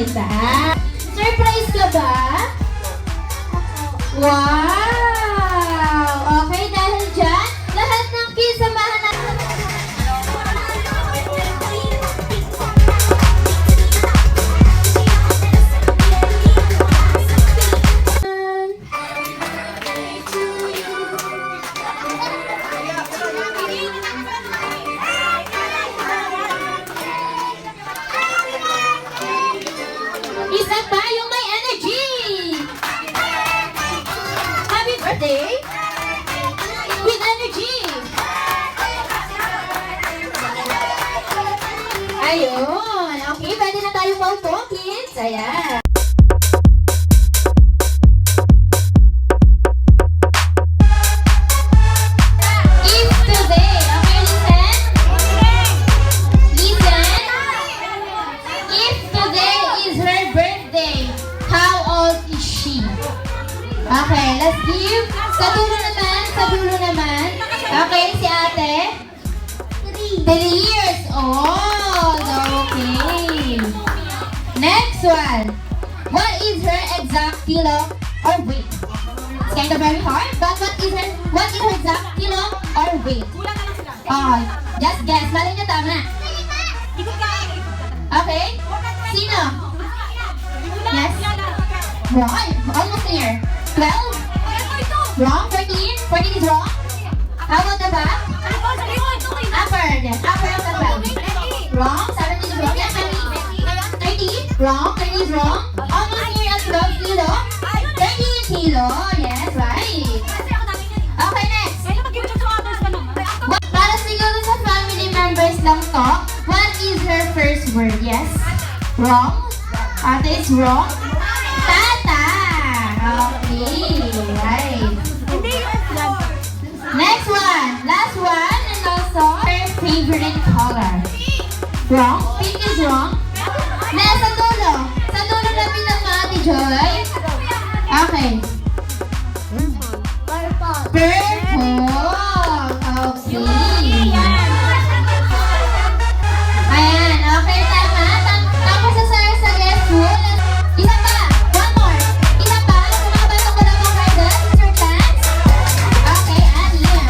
kita. Surprise ka ba? Wow! Okay, dahil dyan, lahat ng kids samahan natin. Isa tayong may energy! Happy birthday! With energy! Ayun! Okay, pwede na tayong maupo, kids. Ayan. If today, okay, listen? Listen! If today is her birthday, how old is she? Okay, let's give. Sa dulo naman. Okay, si ate? 3 years old. Okay. Next one. What is her exact kilo or weight? It's kind of very hard, but what is her exact kilo or weight? Oh, just guess. Malay niyo, tama. Okay? Sino? Yes? Wrong. Almost near. 12? Wrong. 14? 14 is wrong. How about the back? Upper. Yes, upper of the belly. Wrong. 17 is wrong. Yes, 30? Wrong. 30 is wrong. Almost near at 12 kilo. 13 kilo. Yes, right. Okay, next. Para siguro sa family members lang to, what is her first word? Yes? Wrong? Ate is wrong? Tata! Okay, right. Next one. Last one. And also her favorite color. Wrong? Pink is wrong? Sa dulo. Sa dulo na pinag-Ate Joy. Okay. Purple. Okay. Ayan, okay, tama. Tapos sa guest rule. Isa pa, one more. Isa pa, sa mga batang wala pang carded, it's your chance. Okay, Anim.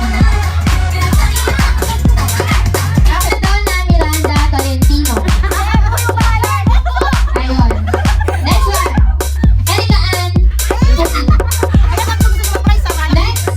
Okay, daw na Miranda Tolentino. Ayun. Next one. Erika Ann Justin. Next.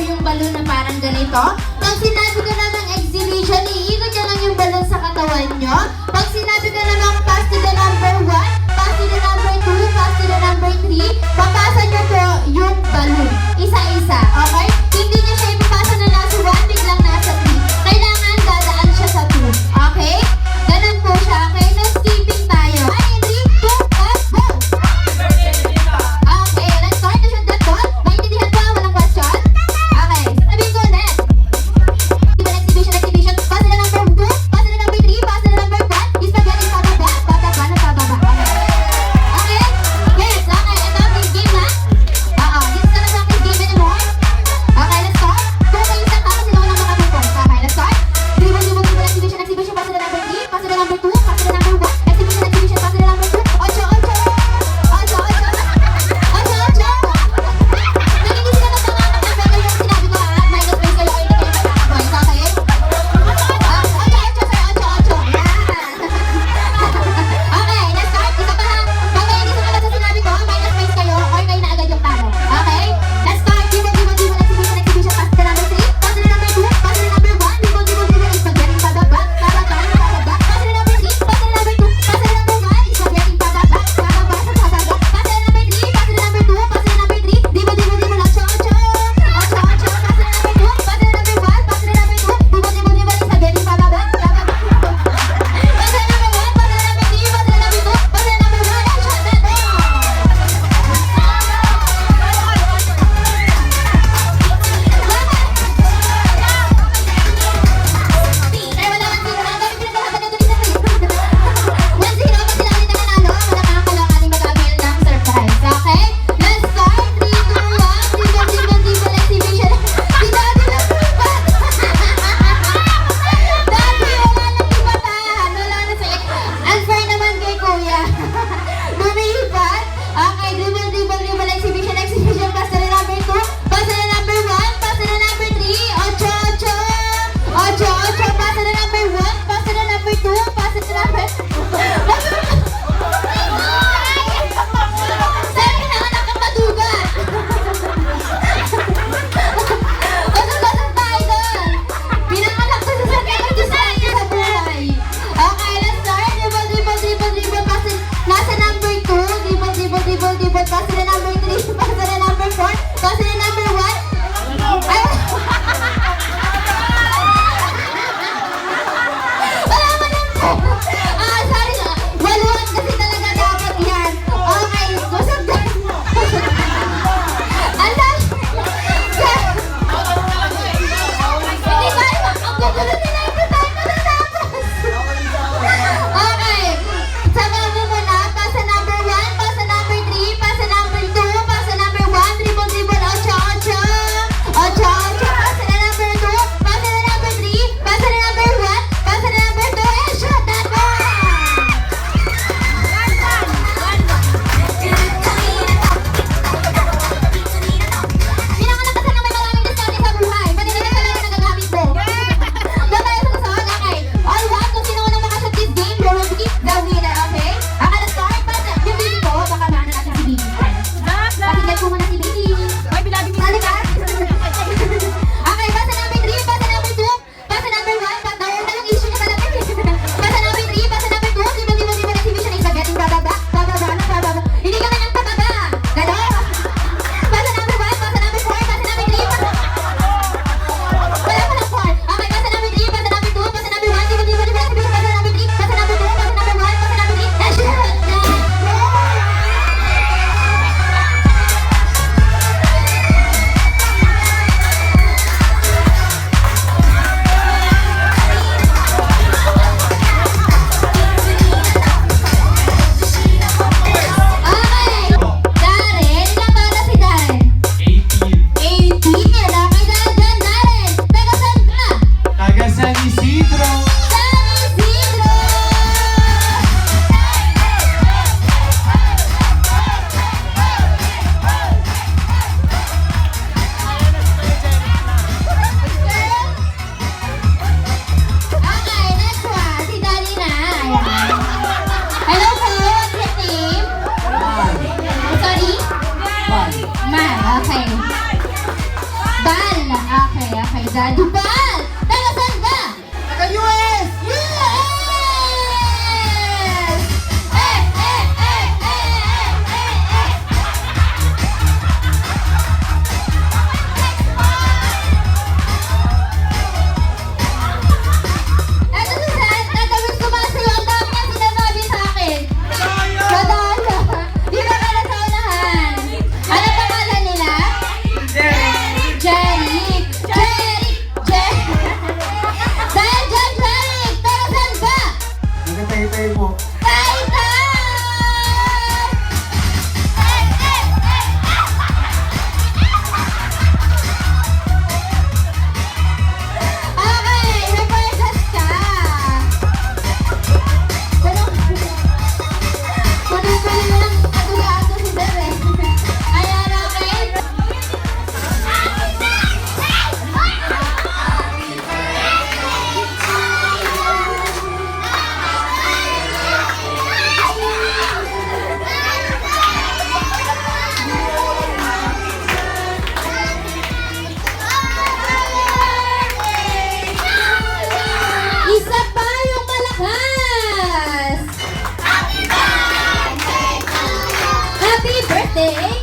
yung balon na parang ganito. Pag sinabi ko namang exhibition, iikot nyo lang yung balon sa katawan nyo. Pag sinabi ko namang pass to the number 1, pass to the number 2, pass to the number 3, papasa nyo po yung balon. Isa-isa, okay? Hindi nyo siya ipapasa na nasa 1, biglang nasa 3. Kailangan dadaan siya sa 2, okay? Ganun po siya, okay? No skipping tayo. Ay, 3, 2, 1, go! Okay, let's start to shoot that ball. Maintindihan po, walang question? Okay, sabihin ko next. Exhibition. Pass to the number 2, pass to the number 3, pass to the number 1. Is spaghetti pababa, bababa na pababa. Okay? Yes, okay. Ito, big game na. This is gonna practice game anymore. Sa Japan! Taga saan ka? Taga-US! US! Eh, eh, eh, eh, eh, eh, eh. Eto si Seth, tatawid sumasayo. Ang dami niyang sinasabi sa akin. Madala. Di ba kala sa unahan? Ano pangalan nila? Jeric! Jeric! Jeric! Dahil dyan, Jeric! Taga saan ka? Nagatay-tay mo. Taytay! Okay, reverses ka. Kunin mo lang ato si Dere. Ayan, okay. Isa pa yung malakas! Happy birthday!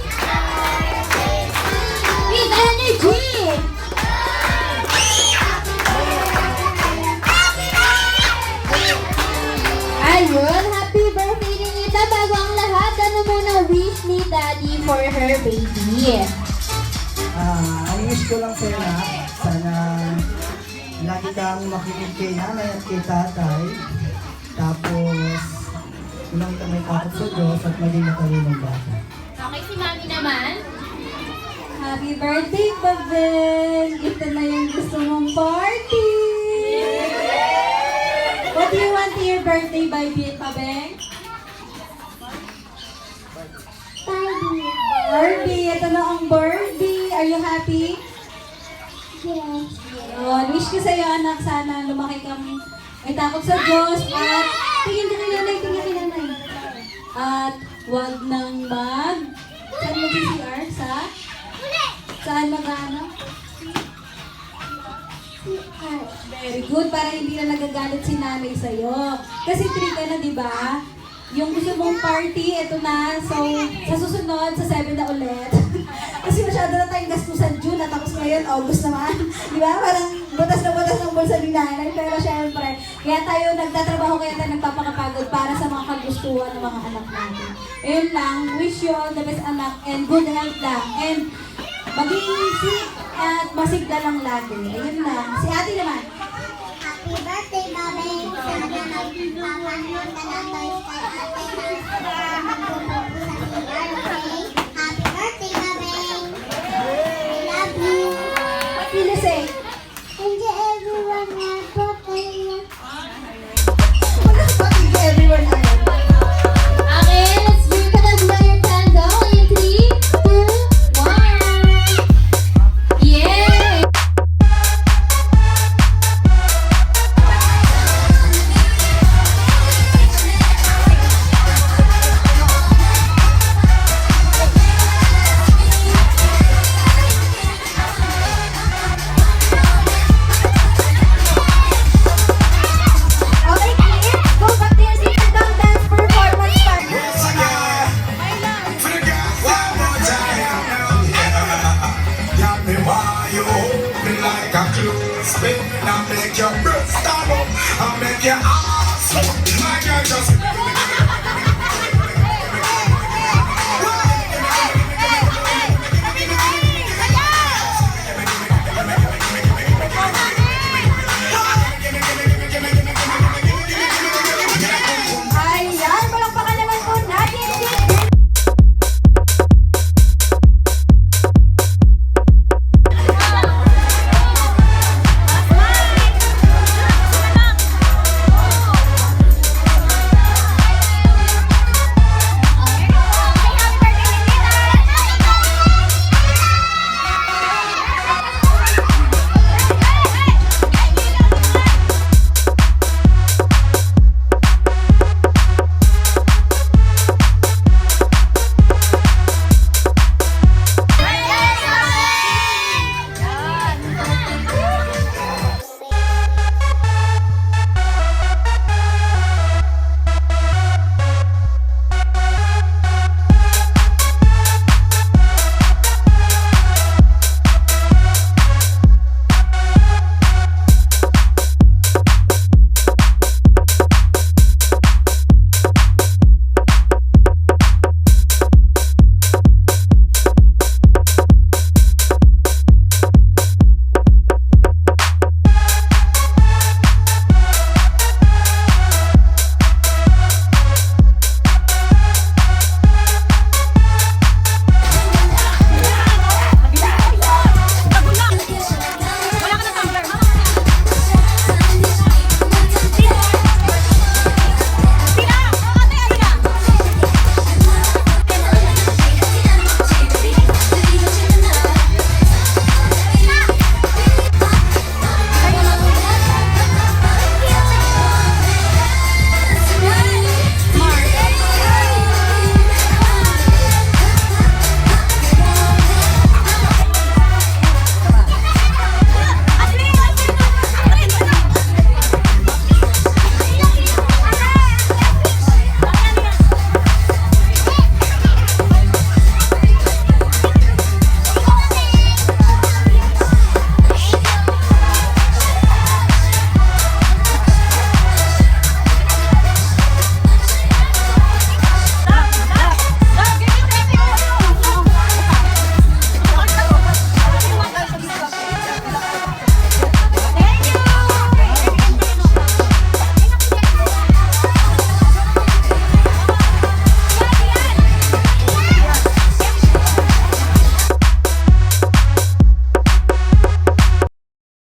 With energy! Ayun, happy birthday din Nita. Bago ang lahat, ano muna wish ni Daddy for her baby? Ang wish ko lang sa'yo na, sana lagi kang makinig kay nanay at kay tatay. Tapos, unang may takot sa Diyos at maging matalino bata. Okay, si Mami naman. Happy birthday, Pabeng! Ito na yung gusto mong party! What do you want to your birthday, baby, Pabeng? Barbie! Ito na ang Barbie! Are you happy? Yes. Yun, wish ko sa'yo, anak, sana lumaki kang may takot sa Diyos at tingin ka kay nanay, tingin kay nanay. At wag nang saan mag-CR? Saan mag-ano? Very good, para hindi na nagagalit si nanay sa'yo. Kasi 3 ka na, di ba? Yung gusto mong party, eto na. So, sa susunod, sa 7 na ulit. Kasi masyado na tayong gastusan June at tapos ngayon, August naman. Di ba? Parang butas ng bulsa ni nanay. Pero syempre, kaya tayo nagtatrabaho, kaya tayo nagpapakapagod para sa mga kagustuhan ng mga anak natin. Ayun lang, wish you all the best, anak, and good health lang. And maging sweet at masigla lang lagi. Ayun lang. Si ate naman. Happy birthday, Mami! Sana magpapanood ka ng toys kay ate na magpupulpo sa CR, okay? Happy birthday, Mami! I love you! What will you say? Hindi everyone na birthday niya. Pati everyone ayaw. Okay, let's hear ka na blow your candle in 3, 2, 1. Yay! Okay, Kim, go back to your seat and dance performance partner. For the girls one more time now, yeah. Got me while you hold me like a close spin. I make your breath stand up, I make your